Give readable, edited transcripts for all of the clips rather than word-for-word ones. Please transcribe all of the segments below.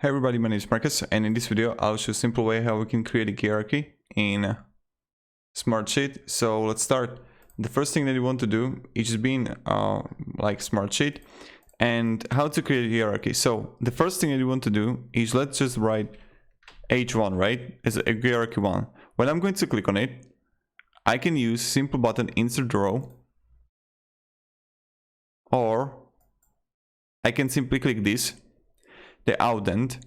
Hey everybody, my name is Marcus, and in this video I'll show a simple way how we can create a hierarchy in Smartsheet. So let's start. The first thing that you want to do is just be in like Smartsheet and how to create a hierarchy. So the first thing that you want to do is let's just write H1, right, as a hierarchy 1. When I'm going to click on it, I can use simple button insert row, or I can simply click this, the outdent,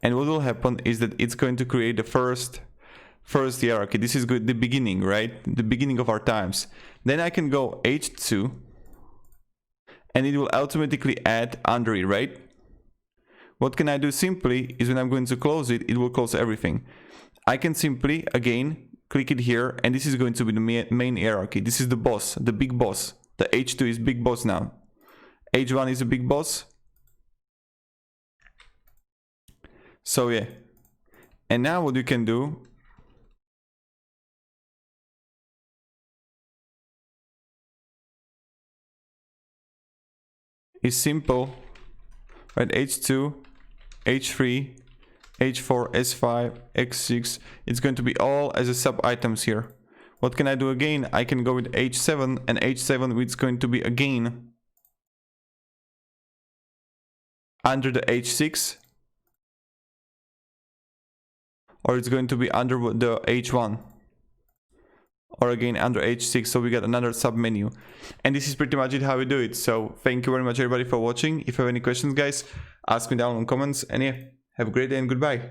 and what will happen is that it's going to create the first hierarchy. This is good, the beginning, right, the beginning of our times. Then I can go H2 and it will automatically add under it, right? What can I do simply is when I'm going to close it, it will close everything. I can simply again click it here, and this is going to be the main hierarchy. This is the boss, the big boss. The H2 is big boss now. H1 is a big boss. So yeah, and now what you can do is simple, right? H2, H3, H4, S5, X6, it's going to be all as a sub items here. What can I do again? I can go with H7, and H7 it's going to be again under the H6, or it's going to be under the H1, or again under H6, so we got another sub menu. And this is pretty much it how we do it. So thank you very much everybody for watching. If you have any questions, guys, ask me down in the comments, and yeah, have a great day and goodbye.